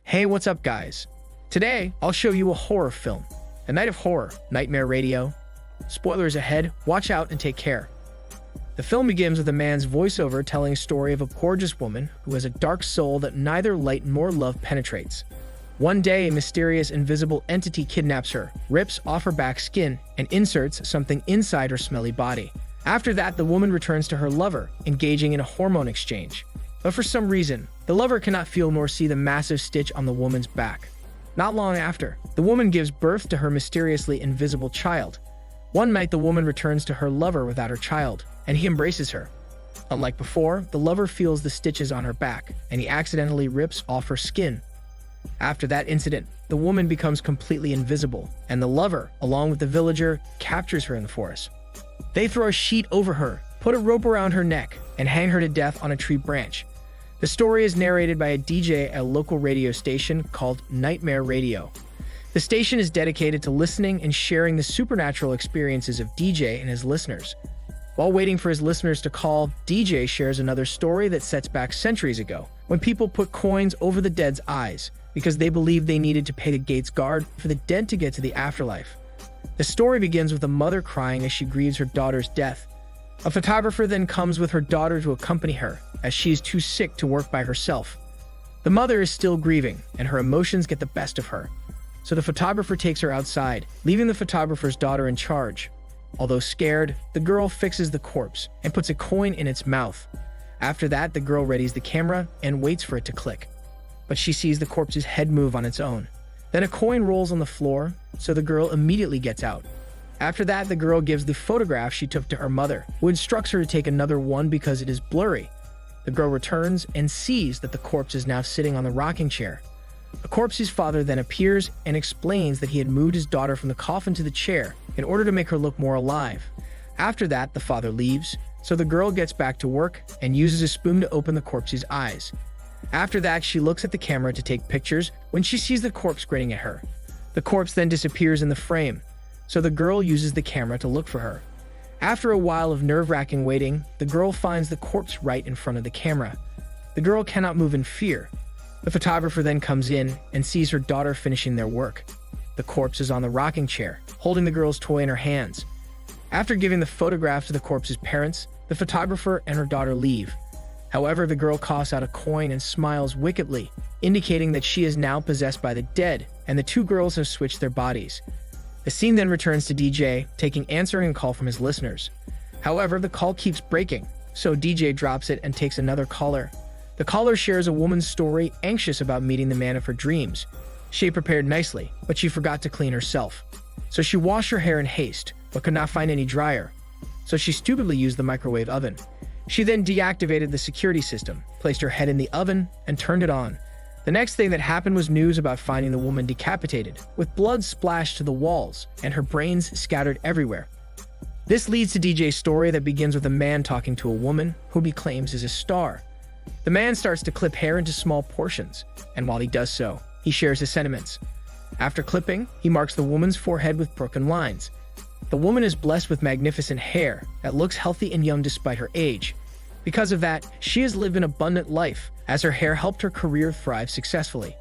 Hey, what's up guys? Today, I'll show you a horror film. A night of horror, Nightmare Radio. Spoilers ahead, watch out and take care. The film begins with a man's voiceover telling a story of a gorgeous woman who has a dark soul that neither light nor love penetrates. One day, a mysterious invisible entity kidnaps her, rips off her back skin, and inserts something inside her smelly body. After that, the woman returns to her lover, engaging in a hormone exchange. But for some reason, the lover cannot feel nor see the massive stitch on the woman's back. Not long after, the woman gives birth to her mysteriously invisible child. One night, the woman returns to her lover without her child, and he embraces her. Unlike before, the lover feels the stitches on her back, and he accidentally rips off her skin. After that incident, the woman becomes completely invisible, and the lover, along with the villager, captures her in the forest. They throw a sheet over her, put a rope around her neck, and hang her to death on a tree branch. The story is narrated by a DJ at a local radio station called Nightmare Radio. The station is dedicated to listening and sharing the supernatural experiences of DJ and his listeners. While waiting for his listeners to call, DJ shares another story that sets back centuries ago, when people put coins over the dead's eyes because they believed they needed to pay the gate's guard for the dead to get to the afterlife. The story begins with a mother crying as she grieves her daughter's death. A photographer then comes with her daughter to accompany her, as she is too sick to work by herself. The mother is still grieving, and her emotions get the best of her. So the photographer takes her outside, leaving the photographer's daughter in charge. Although scared, the girl fixes the corpse and puts a coin in its mouth. After that, the girl readies the camera and waits for it to click. But she sees the corpse's head move on its own. Then a coin rolls on the floor, so the girl immediately gets out. After that, the girl gives the photograph she took to her mother, who instructs her to take another one because it is blurry. The girl returns and sees that the corpse is now sitting on the rocking chair. The corpse's father then appears and explains that he had moved his daughter from the coffin to the chair in order to make her look more alive. After that, the father leaves, so the girl gets back to work and uses a spoon to open the corpse's eyes. After that, she looks at the camera to take pictures when she sees the corpse grinning at her. The corpse then disappears in the frame, so the girl uses the camera to look for her. After a while of nerve-wracking waiting, the girl finds the corpse right in front of the camera. The girl cannot move in fear. The photographer then comes in and sees her daughter finishing their work. The corpse is on the rocking chair, holding the girl's toy in her hands. After giving the photograph to the corpse's parents, the photographer and her daughter leave. However, the girl coughs out a coin and smiles wickedly, indicating that she is now possessed by the dead, and the two girls have switched their bodies. The scene then returns to DJ, answering a call from his listeners. However, the call keeps breaking, so DJ drops it and takes another caller. The caller shares a woman's story, anxious about meeting the man of her dreams. She had prepared nicely, but she forgot to clean herself. So she washed her hair in haste, but could not find any dryer. So she stupidly used the microwave oven. She then deactivated the security system, placed her head in the oven, and turned it on. The next thing that happened was news about finding the woman decapitated, with blood splashed to the walls and her brains scattered everywhere. This leads to DJ's story that begins with a man talking to a woman whom he claims is a star. The man starts to clip hair into small portions, and while he does so, he shares his sentiments. After clipping, he marks the woman's forehead with broken lines. The woman is blessed with magnificent hair that looks healthy and young despite her age. Because of that, she has lived an abundant life, as her hair helped her career thrive successfully.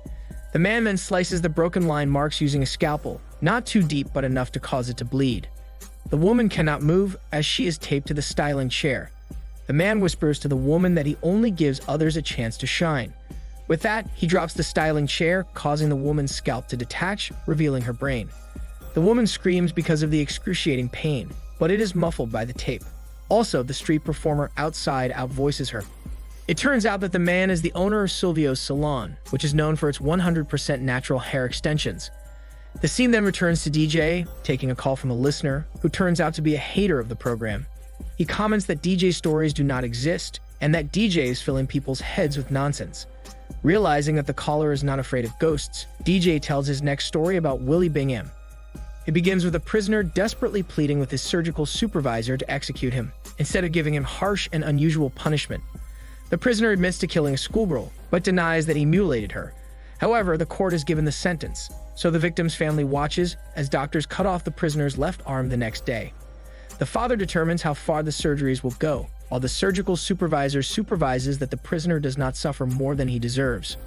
The man then slices the broken line marks using a scalpel, not too deep but enough to cause it to bleed. The woman cannot move as she is taped to the styling chair. The man whispers to the woman that he only gives others a chance to shine. With that, he drops the styling chair, causing the woman's scalp to detach, revealing her brain. The woman screams because of the excruciating pain, but it is muffled by the tape. Also, the street performer outside outvoices her. It turns out that the man is the owner of Silvio's salon, which is known for its 100% natural hair extensions. The scene then returns to DJ, taking a call from a listener, who turns out to be a hater of the program. He comments that DJ stories do not exist, and that DJ is filling people's heads with nonsense. Realizing that the caller is not afraid of ghosts, DJ tells his next story about Willie Bingham. It begins with a prisoner desperately pleading with his surgical supervisor to execute him, instead of giving him harsh and unusual punishment. The prisoner admits to killing a schoolgirl, but denies that he mutilated her. However, the court is given the sentence, so the victim's family watches as doctors cut off the prisoner's left arm the next day. The father determines how far the surgeries will go, while the surgical supervisor supervises that the prisoner does not suffer more than he deserves.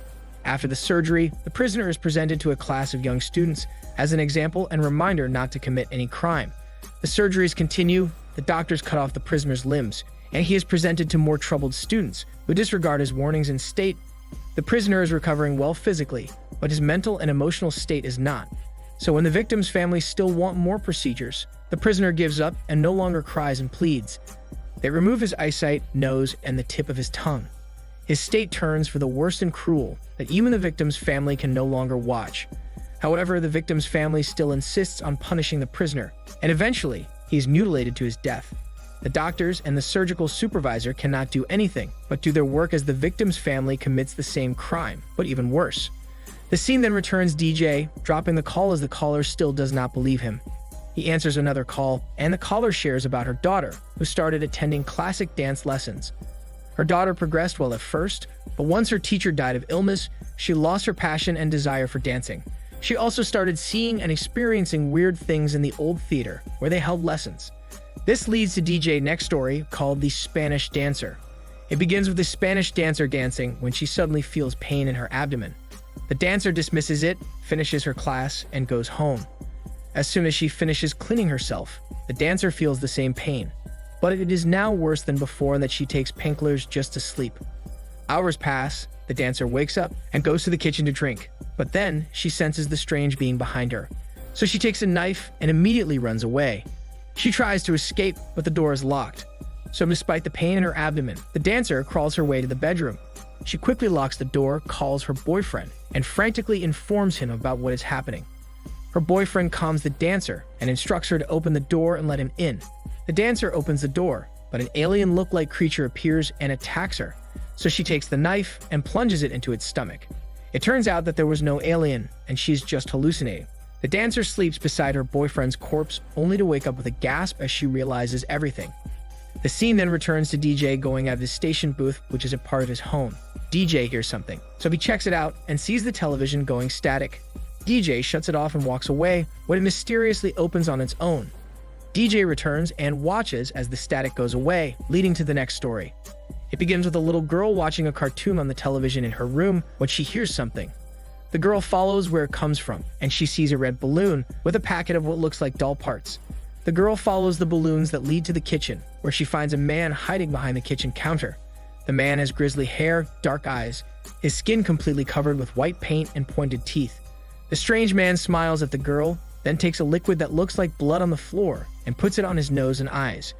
After the surgery, the prisoner is presented to a class of young students as an example and reminder not to commit any crime. The surgeries continue, the doctors cut off the prisoner's limbs, and he is presented to more troubled students who disregard his warnings and state the prisoner is recovering well physically, but his mental and emotional state is not. So when the victim's family still want more procedures, the prisoner gives up and no longer cries and pleads. They remove his eyesight, nose, and the tip of his tongue. His state turns for the worse and cruel that even the victim's family can no longer watch. However, the victim's family still insists on punishing the prisoner, and eventually, he is mutilated to his death. The doctors and the surgical supervisor cannot do anything but do their work as the victim's family commits the same crime, but even worse. The scene then returns DJ, dropping the call as the caller still does not believe him. He answers another call, and the caller shares about her daughter, who started attending classic dance lessons. Her daughter progressed well at first, but once her teacher died of illness, she lost her passion and desire for dancing. She also started seeing and experiencing weird things in the old theater, where they held lessons. This leads to DJ's next story, called The Spanish Dancer. It begins with the Spanish dancer dancing when she suddenly feels pain in her abdomen. The dancer dismisses it, finishes her class, and goes home. As soon as she finishes cleaning herself, the dancer feels the same pain, but it is now worse than before and that she takes painkillers just to sleep. Hours pass, the dancer wakes up and goes to the kitchen to drink, but then she senses the strange being behind her. So she takes a knife and immediately runs away. She tries to escape, but the door is locked. So despite the pain in her abdomen, the dancer crawls her way to the bedroom. She quickly locks the door, calls her boyfriend, and frantically informs him about what is happening. Her boyfriend calms the dancer and instructs her to open the door and let him in. The dancer opens the door, but an alien look-like creature appears and attacks her. So she takes the knife and plunges it into its stomach. It turns out that there was no alien, and she's just hallucinating. The dancer sleeps beside her boyfriend's corpse, only to wake up with a gasp as she realizes everything. The scene then returns to DJ going out of his station booth, which is a part of his home. DJ hears something, so he checks it out and sees the television going static. DJ shuts it off and walks away when it mysteriously opens on its own. DJ returns and watches as the static goes away, leading to the next story. It begins with a little girl watching a cartoon on the television in her room when she hears something. The girl follows where it comes from, and she sees a red balloon with a packet of what looks like doll parts. The girl follows the balloons that lead to the kitchen, where she finds a man hiding behind the kitchen counter. The man has grizzly hair, dark eyes, his skin completely covered with white paint and pointed teeth. The strange man smiles at the girl, then takes a liquid that looks like blood on the floor and puts it on his nose and eyes.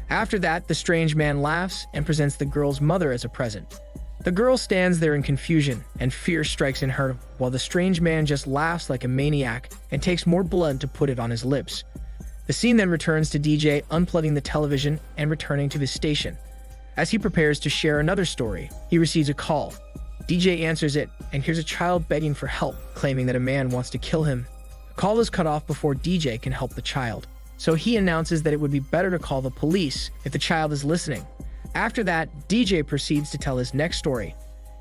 After that, the strange man laughs and presents the girl's mother as a present. The girl stands there in confusion, and fear strikes in her, while the strange man just laughs like a maniac and takes more blood to put it on his lips. The scene then returns to DJ unplugging the television and returning to his station. As he prepares to share another story, he receives a call. DJ answers it and hears a child begging for help, claiming that a man wants to kill him. The call is cut off before DJ can help the child, so he announces that it would be better to call the police if the child is listening. After that, DJ proceeds to tell his next story.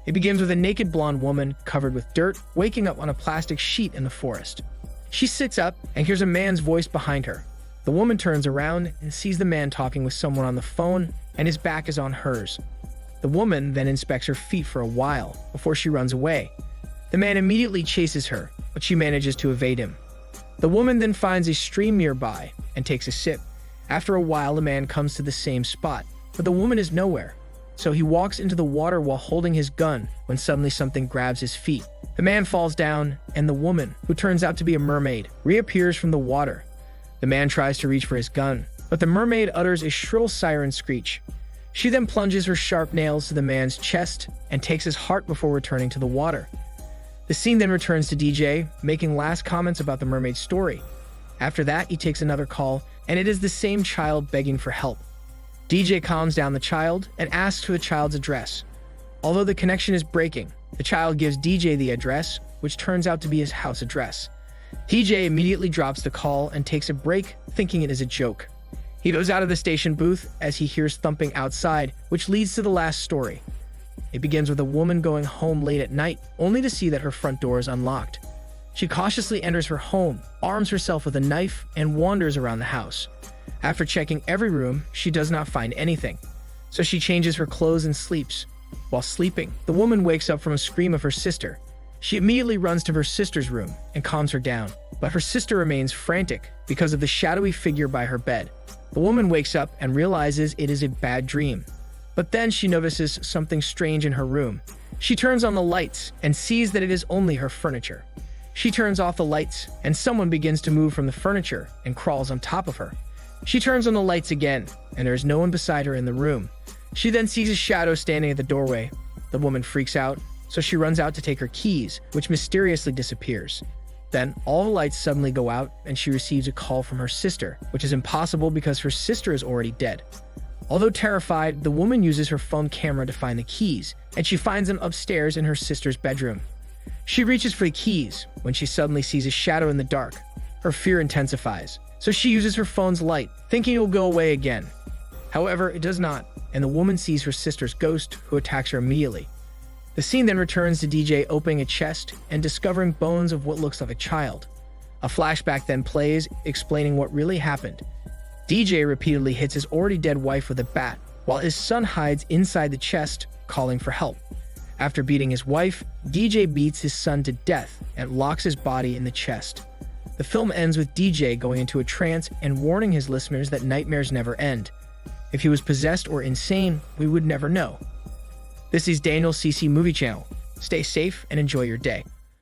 It begins with a naked blonde woman covered with dirt waking up on a plastic sheet in the forest. She sits up and hears a man's voice behind her. The woman turns around and sees the man talking with someone on the phone, and his back is on hers. The woman then inspects her feet for a while before she runs away. The man immediately chases her, but she manages to evade him. The woman then finds a stream nearby and takes a sip. After a while, the man comes to the same spot, but the woman is nowhere. So he walks into the water while holding his gun when suddenly something grabs his feet. The man falls down, and the woman, who turns out to be a mermaid, reappears from the water. The man tries to reach for his gun, but the mermaid utters a shrill siren screech. She then plunges her sharp nails to the man's chest and takes his heart before returning to the water. The scene then returns to DJ, making last comments about the mermaid's story. After that, he takes another call, and it is the same child begging for help. DJ calms down the child and asks for the child's address. Although the connection is breaking, the child gives DJ the address, which turns out to be his house address. DJ immediately drops the call and takes a break, thinking it is a joke. He goes out of the station booth as he hears thumping outside, which leads to the last story. It begins with a woman going home late at night, only to see that her front door is unlocked. She cautiously enters her home, arms herself with a knife, and wanders around the house. After checking every room, she does not find anything. So she changes her clothes and sleeps. While sleeping, the woman wakes up from a scream of her sister. She immediately runs to her sister's room and calms her down, but her sister remains frantic because of the shadowy figure by her bed. The woman wakes up and realizes it is a bad dream. But then she notices something strange in her room. She turns on the lights and sees that it is only her furniture. She turns off the lights and someone begins to move from the furniture and crawls on top of her. She turns on the lights again and there is no one beside her in the room. She then sees a shadow standing at the doorway. The woman freaks out, so she runs out to take her keys, which mysteriously disappears. Then all the lights suddenly go out and she receives a call from her sister, which is impossible because her sister is already dead. Although terrified, the woman uses her phone camera to find the keys, and she finds them upstairs in her sister's bedroom. She reaches for the keys when she suddenly sees a shadow in the dark. Her fear intensifies, so she uses her phone's light, thinking it will go away again. However, it does not, and the woman sees her sister's ghost, who attacks her immediately. The scene then returns to DJ opening a chest and discovering bones of what looks like a child. A flashback then plays, explaining what really happened. DJ repeatedly hits his already dead wife with a bat, while his son hides inside the chest, calling for help. After beating his wife, DJ beats his son to death and locks his body in the chest. The film ends with DJ going into a trance and warning his listeners that nightmares never end. If he was possessed or insane, we would never know. This is Daniel CC Movie Channel. Stay safe and enjoy your day.